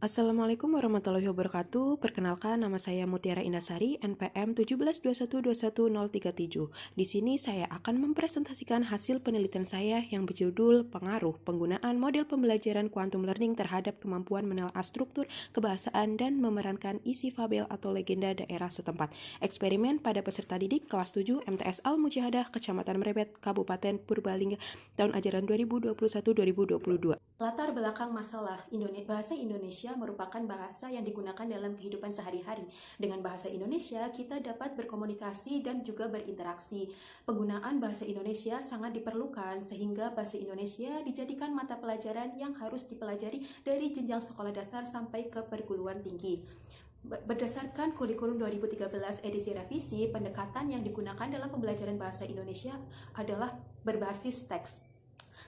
Assalamualaikum warahmatullahi wabarakatuh. Perkenalkan, nama saya Mutiara Indasari, NPM 1721211037. Di sini saya akan mempresentasikan hasil penelitian saya yang berjudul Pengaruh Penggunaan Model Pembelajaran Quantum Learning terhadap kemampuan menelaah struktur, kebahasaan, dan memerankan isi fabel atau legenda daerah setempat. Eksperimen pada peserta didik kelas 7 MTS Al-Mujahadah, Kecamatan Merebet, Kabupaten Purbalingga, tahun ajaran 2021-2022. Latar belakang masalah bahasa Indonesia merupakan bahasa yang digunakan dalam kehidupan sehari-hari. Dengan bahasa Indonesia, kita dapat berkomunikasi dan juga berinteraksi. Penggunaan bahasa Indonesia sangat diperlukan sehingga bahasa Indonesia dijadikan mata pelajaran yang harus dipelajari dari jenjang sekolah dasar sampai ke perguruan tinggi. Berdasarkan kurikulum 2013 edisi revisi, pendekatan yang digunakan dalam pembelajaran bahasa Indonesia adalah berbasis teks.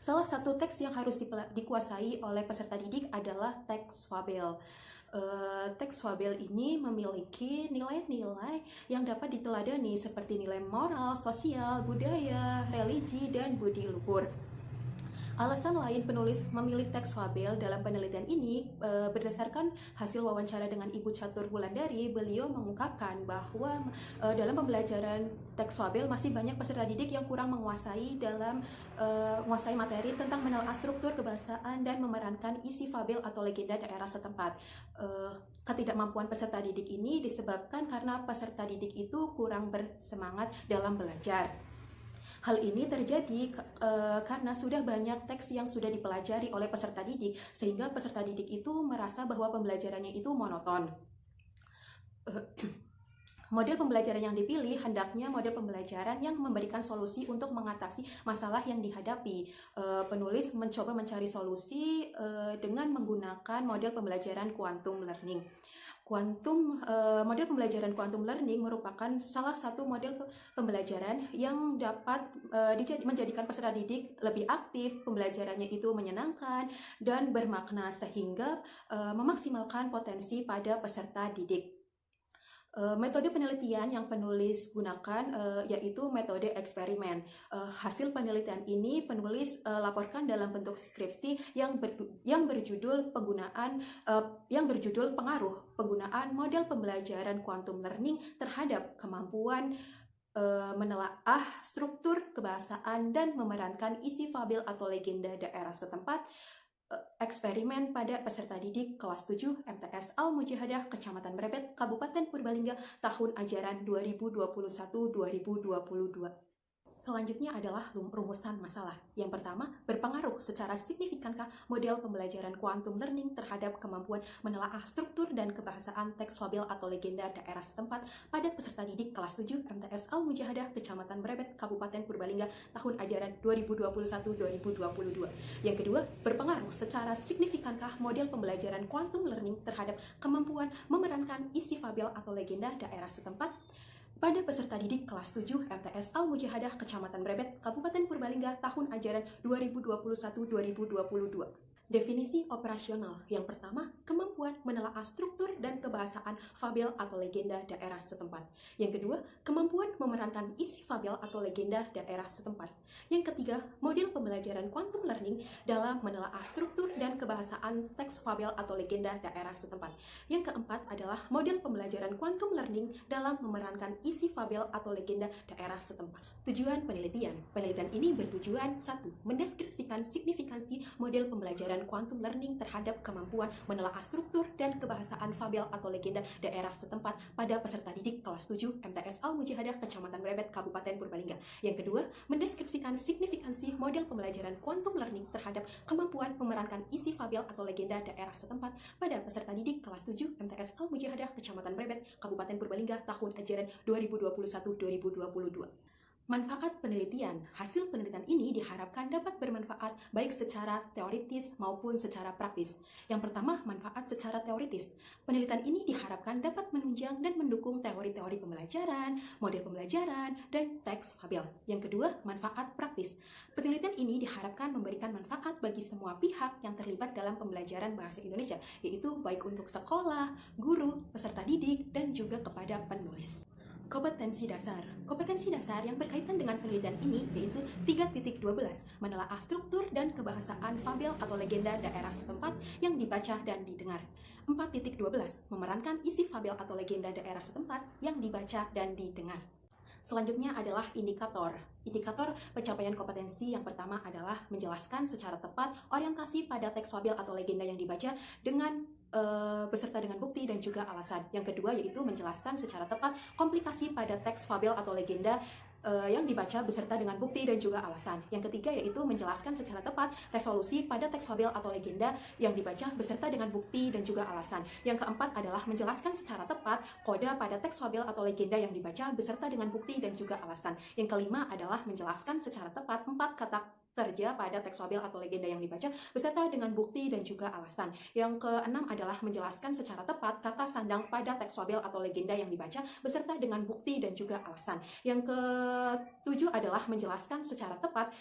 Salah satu teks yang harus dikuasai oleh peserta didik adalah teks fabel. Teks fabel ini memiliki nilai-nilai yang dapat diteladani seperti nilai moral, sosial, budaya, religi, dan budi luhur. Alasan lain penulis memilih teks fabel dalam penelitian ini berdasarkan hasil wawancara dengan Ibu Catur Wulandari. Beliau mengungkapkan bahwa dalam pembelajaran teks fabel masih banyak peserta didik yang kurang menguasai materi tentang menelaah struktur kebahasaan dan memerankan isi fabel atau legenda daerah setempat. Ketidakmampuan peserta didik ini disebabkan karena peserta didik itu kurang bersemangat dalam belajar. Hal ini terjadi karena sudah banyak teks yang sudah dipelajari oleh peserta didik, sehingga peserta didik itu merasa bahwa pembelajarannya itu monoton. Model pembelajaran yang dipilih hendaknya model pembelajaran yang memberikan solusi untuk mengatasi masalah yang dihadapi. Penulis mencoba mencari solusi dengan menggunakan model pembelajaran quantum learning. Model pembelajaran quantum learning merupakan salah satu model pembelajaran yang dapat menjadikan peserta didik lebih aktif, pembelajarannya itu menyenangkan dan bermakna sehingga memaksimalkan potensi pada peserta didik. Metode penelitian yang penulis gunakan yaitu metode eksperimen. Hasil penelitian ini penulis laporkan dalam bentuk skripsi yang berjudul Pengaruh Penggunaan Model Pembelajaran Quantum Learning terhadap Kemampuan menelaah struktur kebahasaan dan memerankan isi fabel atau legenda daerah setempat. Eksperimen pada peserta didik kelas 7 MTS Al-Mujahadah, Kecamatan Merebet, Kabupaten Purbalingga, tahun ajaran 2021-2022. Selanjutnya adalah rumusan masalah. Yang pertama, berpengaruh secara signifikankah model pembelajaran quantum learning terhadap kemampuan menelaah struktur dan kebahasaan teks fabel atau legenda daerah setempat pada peserta didik kelas 7 MTS Al-Mujahadah, Kecamatan Merebet, Kabupaten Purbalingga, tahun ajaran 2021-2022. Yang kedua, berpengaruh secara signifikankah model pembelajaran quantum learning terhadap kemampuan memerankan isi fabel atau legenda daerah setempat pada peserta didik kelas 7 MTS Al-Mujahadah, Kecamatan Merebet, Kabupaten Purbalingga, tahun ajaran 2021-2022. Definisi operasional. Yang pertama, kemampuan menelaah struktur dan kebahasaan fabel atau legenda daerah setempat. Yang kedua, kemampuan memerankan isi fabel atau legenda daerah setempat. Yang ketiga, model pembelajaran quantum learning dalam menelaah struktur dan kebahasaan teks fabel atau legenda daerah setempat. Yang keempat adalah model pembelajaran quantum learning dalam memerankan isi fabel atau legenda daerah setempat. Tujuan penelitian. Penelitian ini bertujuan 1. Mendeskripsikan signifikansi model pembelajaran quantum learning terhadap kemampuan menelaah struktur dan kebahasaan fabel atau legenda daerah setempat pada peserta didik kelas 7 MTS Al-Mujahadah, Kecamatan Merebet, Kabupaten Purbalingga. Yang kedua, mendeskripsikan signifikansi model pembelajaran quantum learning terhadap kemampuan memerankan isi fabel atau legenda daerah setempat pada peserta didik kelas 7 MTS Al-Mujahadah, Kecamatan Merebet, Kabupaten Purbalingga, tahun ajaran 2021-2022. Manfaat penelitian. Hasil penelitian ini diharapkan dapat bermanfaat baik secara teoritis maupun secara praktis. Yang pertama, manfaat secara teoritis. Penelitian ini diharapkan dapat menunjang dan mendukung teori-teori pembelajaran, model pembelajaran, dan teks fabel. Yang kedua, manfaat praktis. Penelitian ini diharapkan memberikan manfaat bagi semua pihak yang terlibat dalam pembelajaran bahasa Indonesia, yaitu baik untuk sekolah, guru, peserta didik, dan juga kepada penulis. Kompetensi dasar. Kompetensi dasar yang berkaitan dengan penelitian ini yaitu 3.12, menelaah struktur dan kebahasaan fabel atau legenda daerah setempat yang dibaca dan didengar. 4.12, memerankan isi fabel atau legenda daerah setempat yang dibaca dan didengar. Selanjutnya adalah indikator. Indikator pencapaian kompetensi yang pertama adalah menjelaskan secara tepat orientasi pada teks fabel atau legenda yang dibaca dengan beserta dengan bukti dan juga alasan. Yang kedua yaitu menjelaskan secara tepat komplikasi pada teks fabel atau legenda yang dibaca beserta dengan bukti dan juga alasan. Yang ketiga yaitu menjelaskan secara tepat resolusi pada teks fabel atau legenda yang dibaca beserta dengan bukti dan juga alasan. Yang keempat adalah menjelaskan secara tepat kode pada teks fabel atau legenda yang dibaca beserta dengan bukti dan juga alasan. Yang kelima adalah menjelaskan secara tepat 4 kata kerja pada teks fabel atau legenda yang dibaca beserta dengan bukti dan juga alasan. Yang keenam adalah menjelaskan secara tepat kata sandang pada teks fabel atau legenda yang dibaca beserta dengan bukti dan juga alasan. Yang ketujuh adalah menjelaskan secara tepat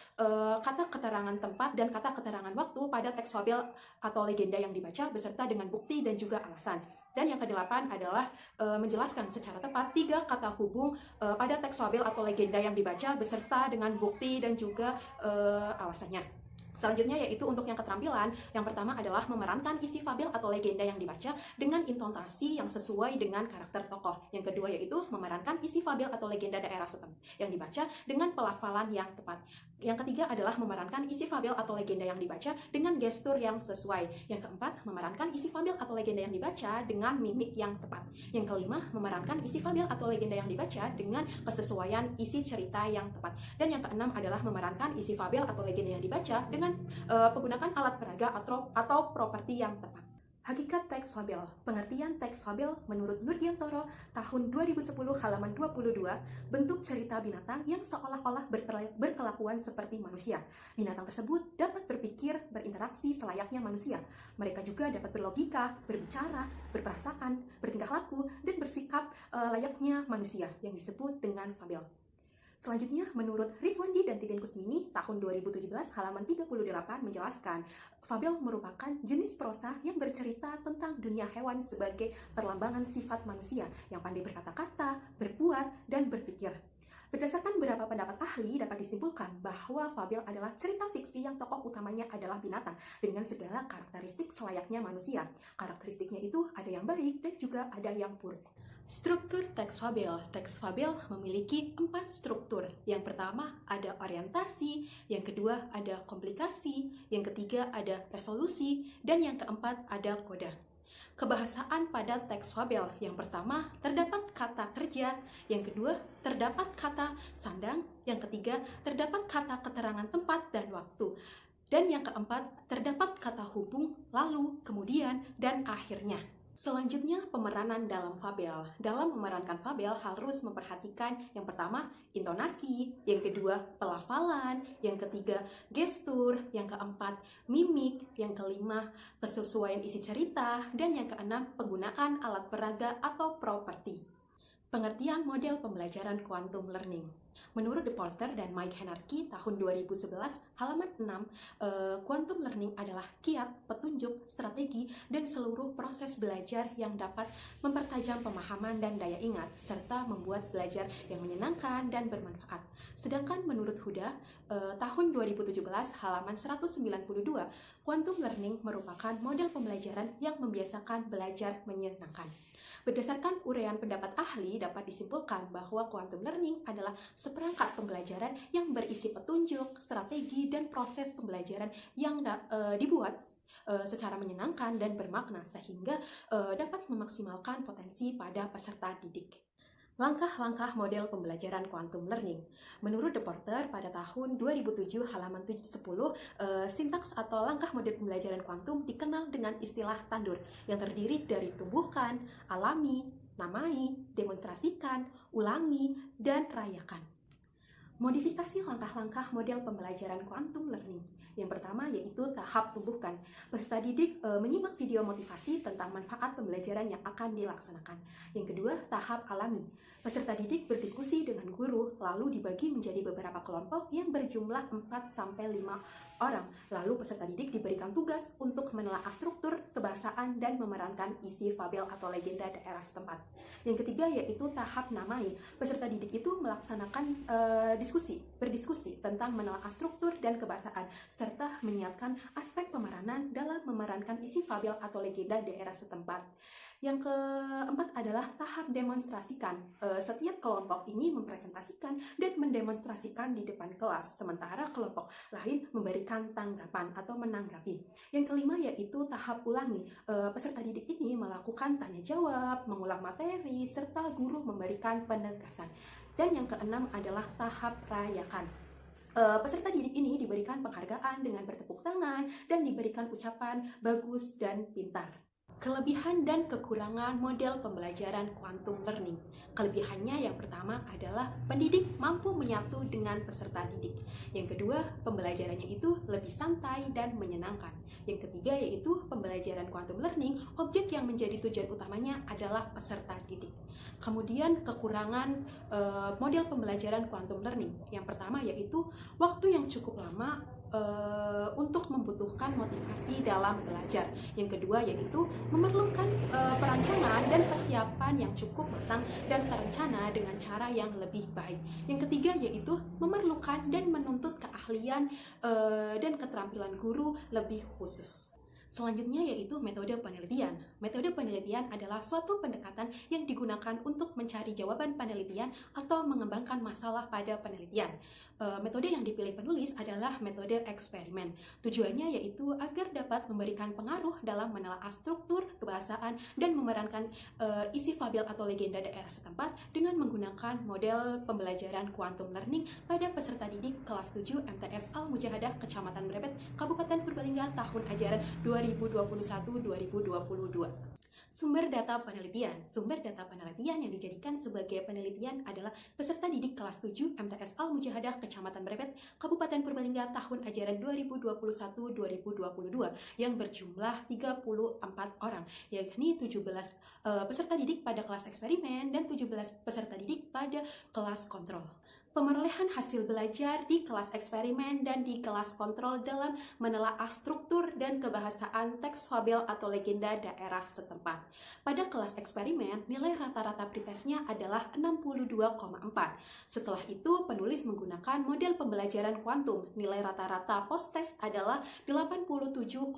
kata keterangan tempat dan kata keterangan waktu pada teks fabel atau legenda yang dibaca beserta dengan bukti dan juga alasan. Dan yang kedelapan adalah menjelaskan secara tepat 3 kata hubung pada teks fabel atau legenda yang dibaca beserta dengan bukti dan juga alasannya. Selanjutnya yaitu untuk yang keterampilan, yang pertama adalah memerankan isi fabel atau legenda yang dibaca dengan intonasi yang sesuai dengan karakter tokoh. Yang kedua yaitu memerankan isi fabel atau legenda daerah setempat yang dibaca dengan pelafalan yang tepat. Yang ketiga adalah memerankan isi fabel atau legenda yang dibaca dengan gestur yang sesuai. Yang keempat, memerankan isi fabel atau legenda yang dibaca dengan mimik yang tepat. Yang kelima, memerankan isi fabel atau legenda yang dibaca dengan kesesuaian isi cerita yang tepat. Dan yang keenam adalah memerankan isi fabel atau legenda yang dibaca dengan penggunaan alat peraga atau properti yang tepat. Hakikat teks fabel. Pengertian teks fabel menurut Nurdiantoro tahun 2010 halaman 22, bentuk cerita binatang yang seolah-olah berkelakuan seperti manusia. Binatang tersebut dapat berpikir, berinteraksi selayaknya manusia. Mereka juga dapat berlogika, berbicara, berperasaan, bertingkah laku, dan bersikap layaknya manusia yang disebut dengan fabel. Selanjutnya, menurut Rizwandi dan Titin Kusmini, tahun 2017, halaman 38 menjelaskan, fabel merupakan jenis prosa yang bercerita tentang dunia hewan sebagai perlambangan sifat manusia yang pandai berkata-kata, berbuat, dan berpikir. Berdasarkan beberapa pendapat ahli, dapat disimpulkan bahwa fabel adalah cerita fiksi yang tokoh utamanya adalah binatang dengan segala karakteristik selayaknya manusia. Karakteristiknya itu ada yang baik dan juga ada yang buruk. Struktur teks fabel. Teks fabel memiliki 4 struktur. Yang pertama ada orientasi, yang kedua ada komplikasi, yang ketiga ada resolusi, dan yang keempat ada kode. Kebahasaan pada teks fabel. Yang pertama terdapat kata kerja, yang kedua terdapat kata sandang, yang ketiga terdapat kata keterangan tempat dan waktu, dan yang keempat terdapat kata hubung, lalu, kemudian, dan akhirnya. Selanjutnya, pemeranan dalam fabel. Dalam memerankan fabel harus memperhatikan yang pertama, intonasi, yang kedua, pelafalan, yang ketiga, gestur, yang keempat, mimik, yang kelima, kesesuaian isi cerita, dan yang keenam, penggunaan alat peraga atau properti. Pengertian model pembelajaran quantum learning. Menurut The Porter dan Mike Henarki tahun 2011, halaman 6, quantum learning adalah kiat, petunjuk, strategi, dan seluruh proses belajar yang dapat mempertajam pemahaman dan daya ingat, serta membuat belajar yang menyenangkan dan bermanfaat. Sedangkan menurut Huda, tahun 2017, halaman 192, quantum learning merupakan model pembelajaran yang membiasakan belajar menyenangkan. Berdasarkan uraian pendapat ahli, dapat disimpulkan bahwa quantum learning adalah seperangkat pembelajaran yang berisi petunjuk, strategi, dan proses pembelajaran yang dibuat secara menyenangkan dan bermakna sehingga dapat memaksimalkan potensi pada peserta didik. Langkah-langkah model pembelajaran quantum learning. Menurut The Porter pada tahun 2007 halaman 10, sintaks atau langkah model pembelajaran kuantum dikenal dengan istilah tandur yang terdiri dari tumbuhkan, alami, namai, demonstrasikan, ulangi, dan rayakan. Modifikasi langkah-langkah model pembelajaran quantum learning. Yang pertama yaitu tahap tumbuhkan. Peserta didik menyimak video motivasi tentang manfaat pembelajaran yang akan dilaksanakan. Yang kedua, tahap alami. Peserta didik berdiskusi dengan guru, lalu dibagi menjadi beberapa kelompok yang berjumlah 4-5 orang. Lalu peserta didik diberikan tugas untuk menelaah struktur, kebahasaan, dan memerankan isi fabel atau legenda daerah setempat. Yang ketiga yaitu tahap namai. Peserta didik itu melaksanakan berdiskusi tentang menelaah struktur dan kebahasaan, serta menyiapkan aspek pemeranan dalam memerankan isi fabel atau legenda daerah setempat. Yang keempat adalah tahap demonstrasikan. Setiap kelompok ini mempresentasikan dan mendemonstrasikan di depan kelas, sementara kelompok lain memberikan tanggapan atau menanggapi. Yang kelima yaitu tahap ulangi. Peserta didik ini melakukan tanya jawab, mengulang materi, serta guru memberikan penegasan. Dan yang keenam adalah tahap rayakan. Peserta didik ini diberikan penghargaan dengan bertepuk tangan dan diberikan ucapan bagus dan pintar. Kelebihan dan kekurangan model pembelajaran quantum learning. Kelebihannya yang pertama adalah pendidik mampu menyatu dengan peserta didik. Yang kedua, pembelajarannya itu lebih santai dan menyenangkan. Yang ketiga yaitu pembelajaran quantum learning, objek yang menjadi tujuan utamanya adalah peserta didik. Kemudian kekurangan model pembelajaran quantum learning. Yang pertama yaitu waktu yang cukup lama untuk membutuhkan motivasi dalam belajar. Yang kedua yaitu memerlukan perancangan dan persiapan yang cukup matang dan terencana dengan cara yang lebih baik. Yang ketiga yaitu memerlukan dan menuntut keahlian dan keterampilan guru lebih khusus. Selanjutnya yaitu metode penelitian. Metode penelitian adalah suatu pendekatan yang digunakan untuk mencari jawaban penelitian atau mengembangkan masalah pada penelitian. Metode yang dipilih penulis adalah metode eksperimen. Tujuannya yaitu agar dapat memberikan pengaruh dalam menelaah struktur, kebahasaan, dan memerankan isi fabel atau legenda daerah setempat dengan menggunakan model pembelajaran quantum learning pada peserta didik kelas 7 MTS Al-Mujahadah Kecamatan Mrebet, Kabupaten Purbalingga tahun ajaran 2021-2022. Sumber data penelitian. Sumber data penelitian yang dijadikan sebagai penelitian adalah peserta didik kelas 7 MTS Al-Mujahadah Kecamatan Mrebet, Kabupaten Purbalingga tahun ajaran 2021-2022 yang berjumlah 34 orang, yakni 17 peserta didik pada kelas eksperimen dan 17 peserta didik pada kelas kontrol. Pemerolehan hasil belajar di kelas eksperimen dan di kelas kontrol dalam menelaah struktur dan kebahasaan teks fabel atau legenda daerah setempat. Pada kelas eksperimen, nilai rata-rata pretestnya adalah 62,4. Setelah itu, penulis menggunakan model pembelajaran kuantum. Nilai rata-rata post-test adalah 87,4.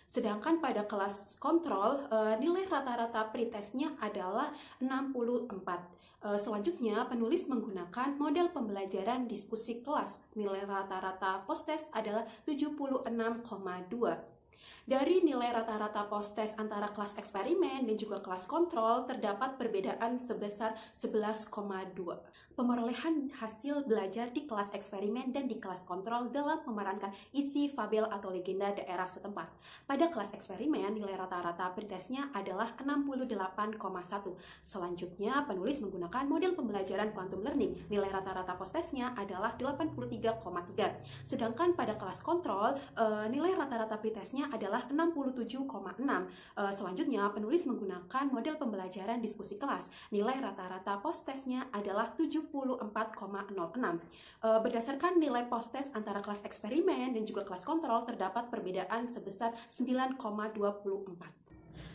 Sedangkan pada kelas kontrol, nilai rata-rata pretestnya adalah 64. Selanjutnya, penulis menggunakan model pembelajaran diskusi kelas. Nilai rata-rata post-test adalah 76,2. Dari nilai rata-rata post-test antara kelas eksperimen dan juga kelas kontrol, terdapat perbedaan sebesar 11,2. Pemerolehan hasil belajar di kelas eksperimen dan di kelas kontrol dalam memerankan isi fabel atau legenda daerah setempat. Pada kelas eksperimen, nilai rata-rata pretestnya adalah 68,1. Selanjutnya, penulis menggunakan model pembelajaran quantum learning. Nilai rata-rata post-testnya adalah 83,3. Sedangkan pada kelas kontrol, nilai rata-rata pretestnya adalah 67,6. Selanjutnya, penulis menggunakan model pembelajaran diskusi kelas. Nilai rata-rata post-testnya adalah 74,06. Berdasarkan nilai post-test antara kelas eksperimen dan juga kelas kontrol, terdapat perbedaan sebesar 9,24.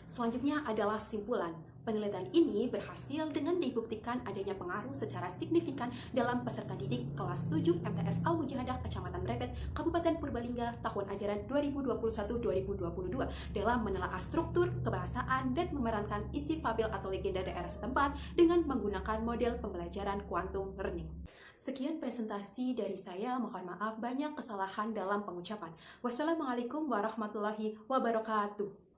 Selanjutnya adalah simpulan. Penelitian ini berhasil dengan dibuktikan adanya pengaruh secara signifikan dalam peserta didik kelas 7 MTS Al-Mujahadah Kecamatan Mrebet, Kabupaten Purbalingga tahun ajaran 2021-2022 dalam menelaah struktur, kebahasaan, dan memerankan isi fabel atau legenda daerah setempat dengan menggunakan model pembelajaran quantum learning. Sekian presentasi dari saya, mohon maaf banyak kesalahan dalam pengucapan. Wassalamualaikum warahmatullahi wabarakatuh.